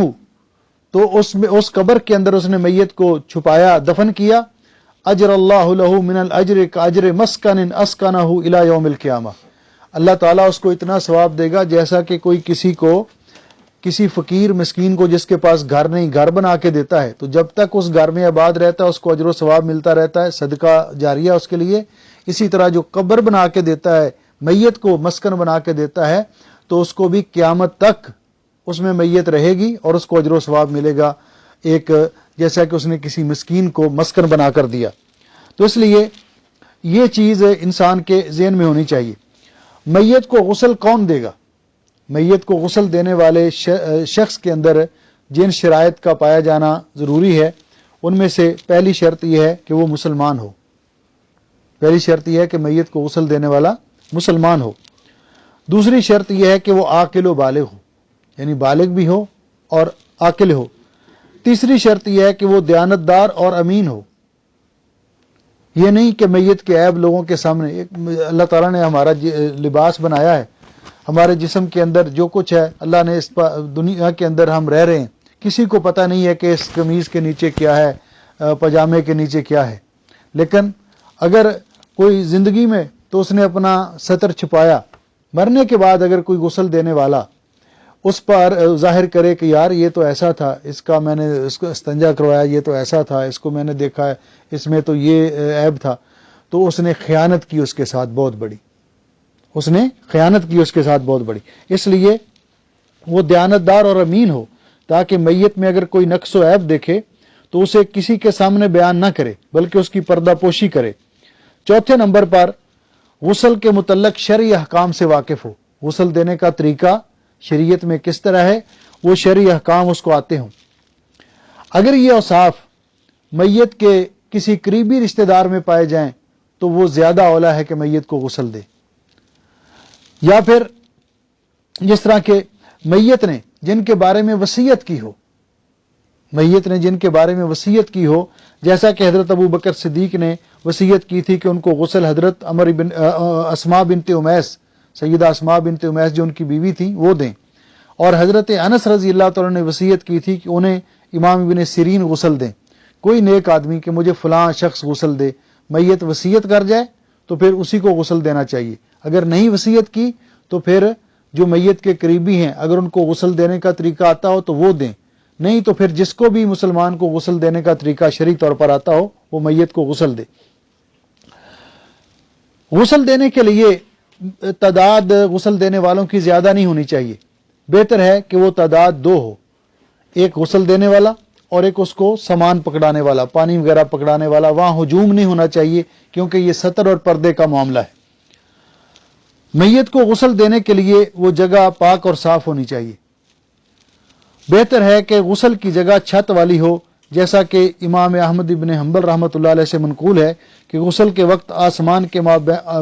تو اس قبر کے اندر اس نے میت کو چھپایا، دفن کیا، اجر اللہ لہ من الاجر کاجر مسکن اسکنہ الی یوم القیامہ، اللہ تعالیٰ اس کو اتنا ثواب دے گا جیسا کہ کوئی کسی فقیر مسکین کو جس کے پاس گھر نہیں گھر بنا کے دیتا ہے، تو جب تک اس گھر میں آباد رہتا ہے اس کو اجر و ثواب ملتا رہتا ہے، صدقہ جاریہ اس کے لیے. اسی طرح جو قبر بنا کے دیتا ہے، میت کو مسکن بنا کے دیتا ہے، تو اس کو بھی قیامت تک اس میں میت رہے گی اور اس کو اجر و ثواب ملے گا، ایک جیسا کہ اس نے کسی مسکین کو مسکن بنا کر دیا. تو اس لیے یہ چیز انسان کے ذہن میں ہونی چاہیے. میت کو غسل کون دے گا؟ میت کو غسل دینے والے شخص کے اندر جن شرائط کا پایا جانا ضروری ہے ان میں سے پہلی شرط یہ ہے کہ وہ مسلمان ہو. پہلی شرط یہ ہے کہ میت کو غسل دینے والا مسلمان ہو. دوسری شرط یہ ہے کہ وہ عاقل و بالغ ہو، یعنی بالغ بھی ہو اور عاقل ہو. تیسری شرط یہ ہے کہ وہ دیانتدار اور امین ہو. یہ نہیں کہ میت کے عیب لوگوں کے سامنے، اللہ تعالیٰ نے ہمارا لباس بنایا ہے، ہمارے جسم کے اندر جو کچھ ہے اللہ نے اس دنیا کے اندر ہم رہ رہے ہیں، کسی کو پتہ نہیں ہے کہ اس قمیض کے نیچے کیا ہے، پاجامے کے نیچے کیا ہے. لیکن اگر کوئی زندگی میں تو اس نے اپنا ستر چھپایا، مرنے کے بعد اگر کوئی غسل دینے والا اس پر ظاہر کرے کہ یار یہ تو ایسا تھا، میں نے اس کو استنجا کروایا، یہ تو ایسا تھا، اس کو میں نے دیکھا ہے، اس میں تو یہ عیب تھا، تو اس نے خیانت کی اس کے ساتھ بہت بڑی، اس نے خیانت کی اس کے ساتھ بہت بڑی. اس لیے وہ دیانتدار اور امین ہو تاکہ میت میں اگر کوئی نقص و عیب دیکھے تو اسے کسی کے سامنے بیان نہ کرے بلکہ اس کی پردہ پوشی کرے. چوتھے نمبر پر غسل کے متعلق شرعی احکام سے واقف ہو. غسل دینے کا طریقہ شریعت میں کس طرح ہے وہ شرعی احکام اس کو آتے ہوں. اگر یہ اوصاف میت کے کسی قریبی رشتہ دار میں پائے جائیں تو وہ زیادہ اولیٰ ہے کہ میت کو غسل دے. یا پھر جس طرح کہ میت نے جن کے بارے میں وصیت کی ہو، میت نے جن کے بارے میں وصیت کی ہو، جیسا کہ حضرت ابو بکر صدیق نے وصیت کی تھی کہ ان کو غسل حضرت اسماء بنت امیس، سیدہ اسماء بنت امیس جو ان کی بیوی تھی وہ دیں، اور حضرت انس رضی اللہ تعالیٰ نے وصیت کی تھی کہ انہیں امام ابن سیرین غسل دیں. کوئی نیک آدمی کہ مجھے فلاں شخص غسل دے، میت وصیت کر جائے تو پھر اسی کو غسل دینا چاہیے. اگر نہیں وصیت کی تو پھر جو میت کے قریبی ہیں اگر ان کو غسل دینے کا طریقہ آتا ہو تو وہ دیں، نہیں تو پھر جس کو بھی مسلمان کو غسل دینے کا طریقہ شرعی طور پر آتا ہو وہ میت کو غسل دے۔ غسل دینے کے لیے تعداد غسل دینے والوں کی زیادہ نہیں ہونی چاہیے، بہتر ہے کہ وہ تعداد 2 ہو، ایک غسل دینے والا اور ایک اس کو سامان پکڑانے والا، پانی وغیرہ پکڑانے والا۔ وہاں ہجوم نہیں ہونا چاہیے کیونکہ یہ ستر اور پردے کا معاملہ ہے۔ میت کو غسل دینے کے لیے وہ جگہ پاک اور صاف ہونی چاہیے۔ بہتر ہے کہ غسل کی جگہ چھت والی ہو، جیسا کہ امام احمد ابن حنبل رحمۃ اللہ علیہ سے منقول ہے کہ غسل کے وقت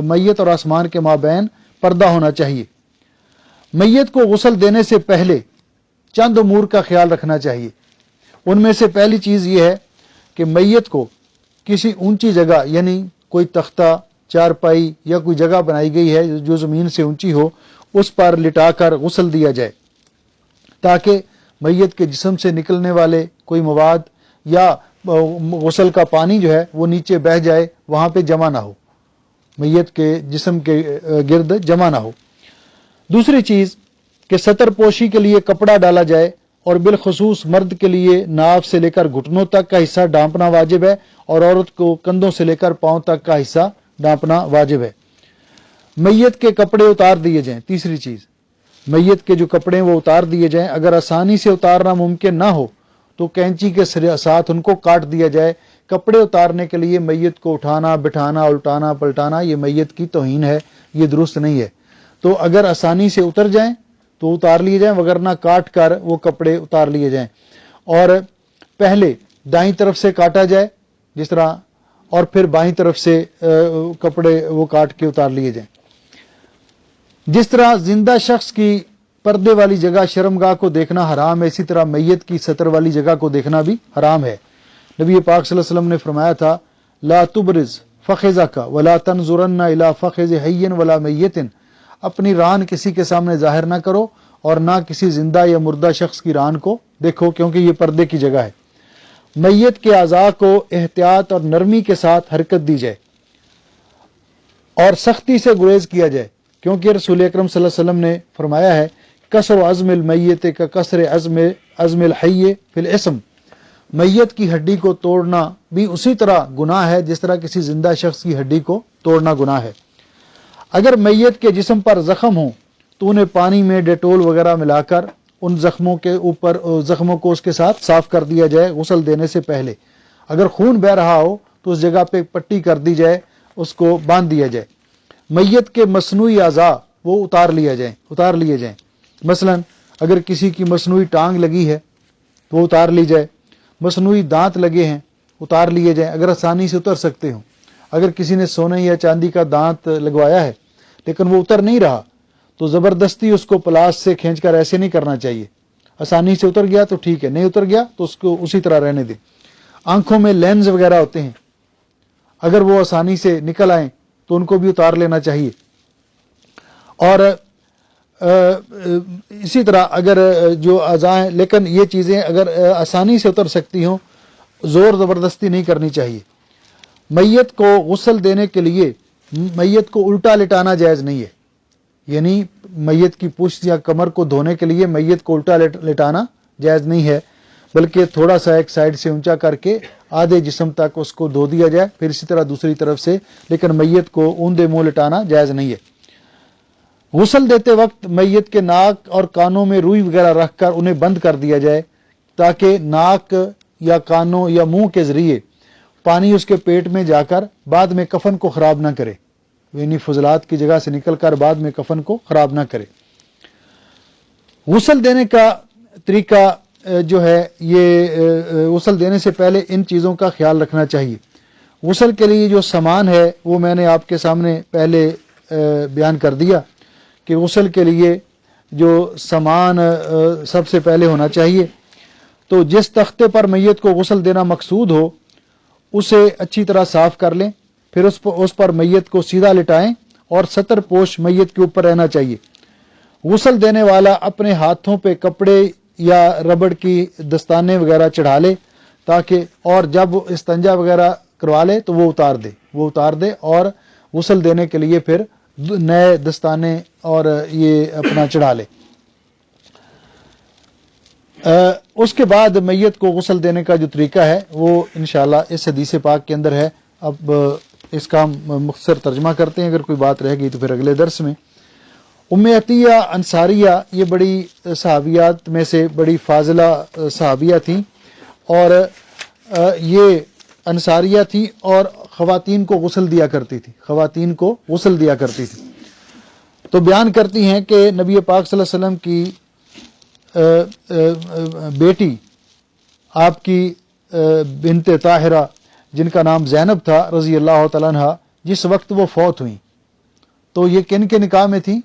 میت اور آسمان کے مابین پردہ ہونا چاہیے۔ میت کو غسل دینے سے پہلے چند امور کا خیال رکھنا چاہیے۔ ان میں سے پہلی چیز یہ ہے کہ میت کو کسی اونچی جگہ، یعنی کوئی تختہ، چارپائی یا کوئی جگہ بنائی گئی ہے جو زمین سے اونچی ہو، اس پر لٹا کر غسل دیا جائے، تاکہ میت کے جسم سے نکلنے والے کوئی مواد یا غسل کا پانی جو ہے وہ نیچے بہہ جائے، وہاں پہ جمع نہ ہو، میت کے جسم کے گرد جمع نہ ہو۔ دوسری چیز کہ ستر پوشی کے لیے کپڑا ڈالا جائے، اور بالخصوص مرد کے لیے ناف سے لے کر گھٹنوں تک کا حصہ ڈھانپنا واجب ہے، اور عورت کو کندھوں سے لے کر پاؤں تک کا حصہ ڈھانپنا واجب ہے۔ میت کے کپڑے اتار دیے جائیں۔ تیسری چیز، میت کے جو کپڑے ہیں وہ اتار دیے جائیں۔ اگر آسانی سے اتارنا ممکن نہ ہو تو کینچی کے ساتھ ان کو کاٹ دیا جائے۔ کپڑے اتارنے کے لیے میت کو اٹھانا، بٹھانا، الٹانا پلٹانا یہ میت کی توہین ہے، یہ درست نہیں ہے۔ تو اگر آسانی سے اتر جائیں تو اتار لیے جائیں، وگرنہ کاٹ کر وہ کپڑے اتار لیے جائیں، اور پہلے دائیں طرف سے کاٹا جائے جس طرح، اور پھر بائیں طرف سے کپڑے وہ کاٹ کے اتار لیے جائیں۔ جس طرح زندہ شخص کی پردے والی جگہ شرمگاہ کو دیکھنا حرام ہے، اسی طرح میت کی ستر والی جگہ کو دیکھنا بھی حرام ہے۔ نبی پاک صلی اللہ علیہ وسلم نے فرمایا تھا، لا تبرز فخذک ولا تنظرن الی فخذ حی ولا میت، اپنی ران کسی کے سامنے ظاہر نہ کرو اور نہ کسی زندہ یا مردہ شخص کی ران کو دیکھو، کیونکہ یہ پردے کی جگہ ہے۔ میت کے اعضاء کو احتیاط اور نرمی کے ساتھ حرکت دی جائے اور سختی سے گریز کیا جائے، کیونکہ رسول اکرم صلی اللہ علیہ وسلم نے فرمایا ہے، کسر عظم المیت کا کسر عظم الحی فی الاسم، میت کی ہڈی کو توڑنا بھی اسی طرح گناہ ہے جس طرح کسی زندہ شخص کی ہڈی کو توڑنا گناہ ہے۔ اگر میت کے جسم پر زخم ہوں تو انہیں پانی میں ڈیٹول وغیرہ ملا کر ان زخموں کو اس کے ساتھ صاف کر دیا جائے غسل دینے سے پہلے۔ اگر خون بہ رہا ہو تو اس جگہ پہ پٹی کر دی جائے، اس کو باندھ دیا جائے۔ میت کے مصنوعی اعضاء وہ اتار لیے جائیں۔ مثلا اگر کسی کی مصنوعی ٹانگ لگی ہے تو وہ اتار لی جائے، مصنوعی دانت لگے ہیں اتار لیے جائیں اگر آسانی سے اتر سکتے ہوں۔ اگر کسی نے سونے یا چاندی کا دانت لگوایا ہے لیکن وہ اتر نہیں رہا تو زبردستی اس کو پلاس سے کھینچ کر ایسے نہیں کرنا چاہیے۔ آسانی سے اتر گیا تو ٹھیک ہے، نہیں اتر گیا تو اس کو اسی طرح رہنے دیں۔ آنکھوں میں لینز وغیرہ ہوتے ہیں، اگر وہ آسانی سے نکل آئیں تو ان کو بھی اتار لینا چاہیے۔ اور اسی طرح اگر جو اعضاء ہیں، لیکن یہ چیزیں اگر آسانی سے اتر سکتی ہوں، زور زبردستی نہیں کرنی چاہیے۔ میت کو غسل دینے کے لیے میت کو الٹا لٹانا جائز نہیں ہے، یعنی میت کی پشت یا کمر کو دھونے کے لیے میت کو الٹا لٹانا جائز نہیں ہے، بلکہ تھوڑا سا ایک سائڈ سے اونچا کر کے آدھے جسم تک اس کو دھو دیا جائے، پھر اسی طرح دوسری طرف سے، لیکن میت کو اوندے منہ لٹانا جائز نہیں ہے۔ غسل دیتے وقت میت کے ناک اور کانوں میں روئی وغیرہ رکھ کر انہیں بند کر دیا جائے، تاکہ ناک یا کانوں یا منہ کے ذریعے پانی اس کے پیٹ میں جا کر بعد میں کفن کو خراب نہ کرے، یعنی فضلات کی جگہ سے نکل کر بعد میں کفن کو خراب نہ کرے۔ غسل دینے کا طریقہ جو ہے، یہ غسل دینے سے پہلے ان چیزوں کا خیال رکھنا چاہیے۔ غسل کے لیے جو سامان ہے وہ میں نے آپ کے سامنے پہلے بیان کر دیا کہ غسل کے لیے جو سامان سب سے پہلے ہونا چاہیے، تو جس تختے پر میت کو غسل دینا مقصود ہو اسے اچھی طرح صاف کر لیں، پھر اس پر میت کو سیدھا لٹائیں اور ستر پوش میت کے اوپر رہنا چاہیے۔ غسل دینے والا اپنے ہاتھوں پہ کپڑے یا ربڑ کی دستانے وغیرہ چڑھا لے تاکہ، اور جب استنجا وغیرہ کروا لے تو وہ اتار دے اور غسل دینے کے لیے پھر نئے دستانے اور یہ اپنا چڑھا لے۔ اس کے بعد میت کو غسل دینے کا جو طریقہ ہے وہ انشاءاللہ اس حدیث پاک کے اندر ہے. اب اس کا مختصر ترجمہ کرتے ہیں، اگر کوئی بات رہ گئی تو پھر اگلے درس میں. ام عطیہ انصاریہ یہ بڑی صحابیات میں سے بڑی فاضلہ صحابیہ تھیں، اور یہ انصاریہ تھی اور خواتین کو غسل دیا کرتی تھی، خواتین کو غسل دیا کرتی تھی. تو بیان کرتی ہیں کہ نبی پاک صلی اللہ علیہ وسلم کی بیٹی آپ کی بنت طاہرہ جن کا نام زینب تھا رضی اللہ تعالیٰ عنہ، جس وقت وہ فوت ہوئیں تو یہ کن کے نکاح میں تھیں؟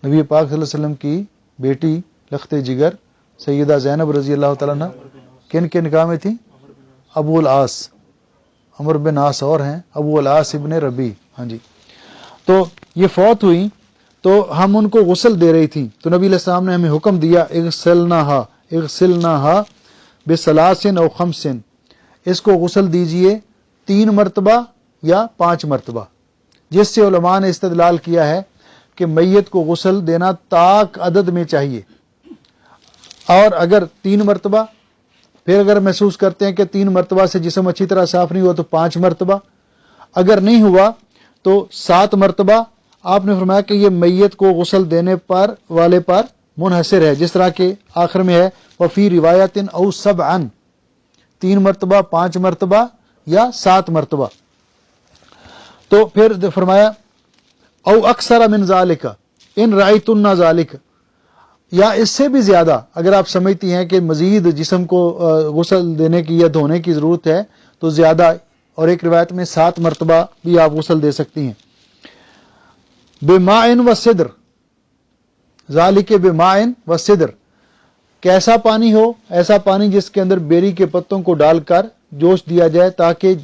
نبی پاک صلی اللہ علیہ وسلم کی بیٹی لخت جگر سیدہ زینب رضی اللہ تعالیٰ عنہ کن کے نکاح میں تھیں؟ ابو العاص، عمر بن عاص اور ہیں ابو العاص ابن ربی. ہاں جی، تو یہ فوت ہوئیں تو ہم ان کو غسل دے رہی تھیں، تو نبی علیہ السلام نے ہمیں حکم دیا اغسلناہا بثلاث او خمس، اس کو غسل دیجئے 3 مرتبہ یا 5 مرتبہ، جس سے علماء نے استدلال کیا ہے کہ میت کو غسل دینا طاق عدد میں چاہیے. اور اگر 3 مرتبہ، پھر اگر محسوس کرتے ہیں کہ 3 مرتبہ سے جسم اچھی طرح صاف نہیں ہوا تو 5 مرتبہ، اگر نہیں ہوا تو 7 مرتبہ. آپ نے فرمایا کہ یہ میت کو غسل دینے پر والے پر منحصر ہے، جس طرح کہ آخر میں ہے وفی روایت او سبعا، 3 مرتبہ، 5 مرتبہ یا 7 مرتبہ. تو پھر فرمایا او اکثر من ذالک ان رأیتن ذالک، یا اس سے بھی زیادہ اگر آپ سمجھتی ہیں کہ مزید جسم کو غسل دینے کی یا دھونے کی ضرورت ہے تو زیادہ، اور ایک روایت میں 7 مرتبہ بھی آپ غسل دے سکتی ہیں. بماء و سدر، ذالک بماء و سدر، کیسا پانی ہو؟ ایسا پانی جس کے اندر بیری کے پتوں کو ڈال کر جوش دیا جائے تاکہ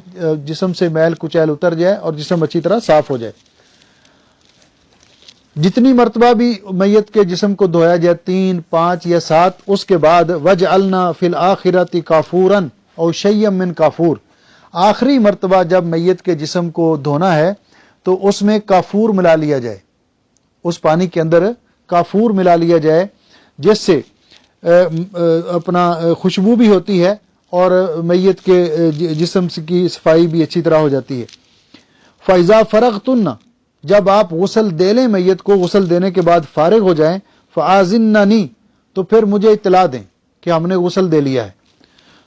جسم سے میل کچیل اتر جائے اور جسم اچھی طرح صاف ہو جائے. جتنی مرتبہ بھی میت کے جسم کو دھویا جائے، 3، 5 یا 7، اس کے بعد وجعلنا فی الآخرۃ کافورا او شیئا من کافور، آخری مرتبہ جب میت کے جسم کو دھونا ہے تو اس میں کافور ملا لیا جائے، اس پانی کے اندر کافور ملا لیا جائے، جس سے اپنا خوشبو بھی ہوتی ہے اور میت کے جسم کی صفائی بھی اچھی طرح ہو جاتی ہے. فَإِذَا فَرَغْتُنَّ، جب آپ غسل دے لیں، میت کو غسل دینے کے بعد فارغ ہو جائیں، فَآذِنَّنِي، تو پھر مجھے اطلاع دیں کہ ہم نے غسل دے لیا ہے.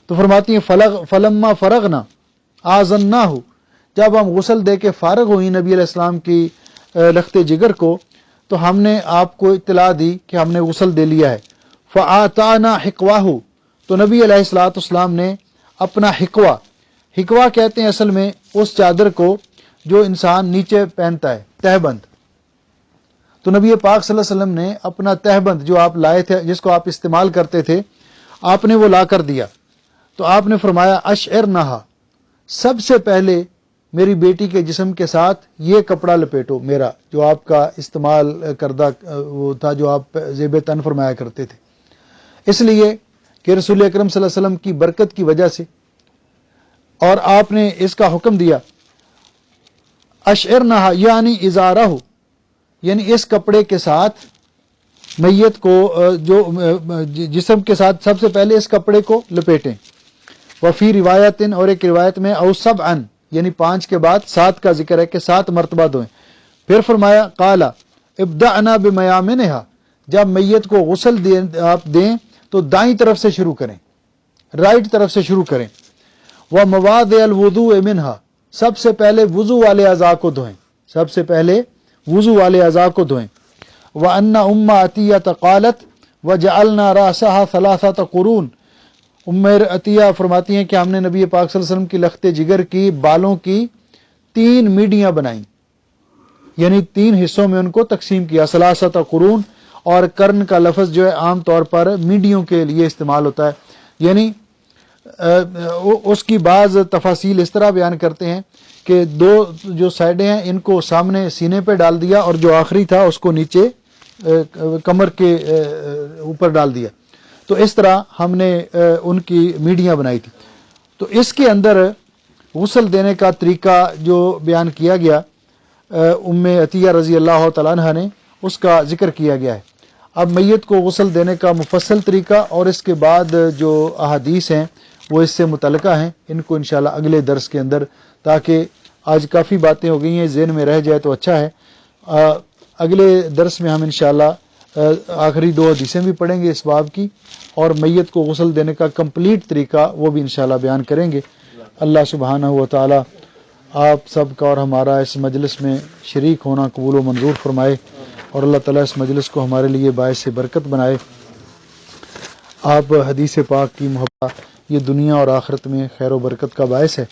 تو فرماتی ہیں فَلَمَّا فَرَغْنَا آذَنَّاهُ، جب ہم غسل دے کے فارغ ہوئی نبی علیہ السلام کی لخت جگر کو، تو ہم نے آپ کو اطلاع دی کہ ہم نے غسل دے لیا ہے. فَآتَانَا حِقْوَاهُ، تو نبی علیہ السلام نے اپنا حقوہ کہتے ہیں اصل میں اس چادر کو جو انسان نیچے پہنتا ہے، تہبند. تو نبی پاک صلی اللہ علیہ وسلم نے اپنا تہبند جو آپ لائے تھے، جس کو آپ استعمال کرتے تھے، آپ نے وہ لا کر دیا. تو آپ نے فرمایا اشعرنہا، سب سے پہلے میری بیٹی کے جسم کے ساتھ یہ کپڑا لپیٹو، میرا جو آپ کا استعمال کردہ وہ تھا، جو آپ زیب تن فرمایا کرتے تھے. اس لیے کہ رسول اکرم صلی اللہ علیہ وسلم کی برکت کی وجہ سے، اور آپ نے اس کا حکم دیا. اشعرنہا یعنی ازارہ، یعنی اس کپڑے کے ساتھ میت کو جو جسم کے ساتھ سب سے پہلے اس کپڑے کو لپیٹیں. وفی روایت، اور ایک روایت میں او سبعا، یعنی 5 کے بعد 7 کا ذکر ہے کہ 7 مرتبہ دھوئیں. پھر فرمایا قال ابدأنا بمیامنہا، جب میت کو غسل آپ دیں تو دائیں طرف سے شروع کریں، رائٹ طرف سے شروع کریں. ومواضع الوضوء منہا، سب سے پہلے وضو والے اعضاء کو دھوئیں، سب سے پہلے وضو والے اعضاء کو دھوئیں. وَأَنَّ أُمَّ عَطِيَّةَ قَالَتْ وَجَعَلْنَا رَأْسَهَا 3 قرون، ام عطیہ فرماتی ہیں کہ ہم نے نبی پاک صلی اللہ علیہ وسلم کی لخت جگر کی بالوں کی 3 میڈیاں بنائیں، یعنی 3 حصوں میں ان کو تقسیم کیا. 3 قرون، اور کرن کا لفظ جو ہے عام طور پر میڈیوں کے لیے استعمال ہوتا ہے، یعنی اس کی بعض تفاصیل اس طرح بیان کرتے ہیں کہ 2 جو سائڈیں ہیں ان کو سامنے سینے پہ ڈال دیا، اور جو آخری تھا اس کو نیچے کمر کے اوپر ڈال دیا. تو اس طرح ہم نے ان کی میڈیاں بنائی تھی. تو اس کے اندر غسل دینے کا طریقہ جو بیان کیا گیا ام عطیہ رضی اللہ تعالیٰ عنہ نے، اس کا ذکر کیا گیا ہے. اب میت کو غسل دینے کا مفصل طریقہ اور اس کے بعد جو احادیث ہیں وہ اس سے متعلقہ ہیں، ان کو انشاءاللہ اگلے درس کے اندر، تاکہ آج کافی باتیں ہو گئی ہیں، ذہن میں رہ جائے تو اچھا ہے۔ اگلے درس میں ہم انشاءاللہ آخری 2 حدیثیں بھی پڑھیں گے اس باب کی، اور میت کو غسل دینے کا کمپلیٹ طریقہ وہ بھی انشاءاللہ بیان کریں گے۔ اللہ سبحانہ و تعالی آپ سب کا اور ہمارا اس مجلس میں شریک ہونا قبول و منظور فرمائے، اور اللہ تعالیٰ اس مجلس کو ہمارے لیے باعث برکت بنائے۔ آپ حدیث پاک کی محبت یہ دنیا اور آخرت میں خیر و برکت کا باعث ہے۔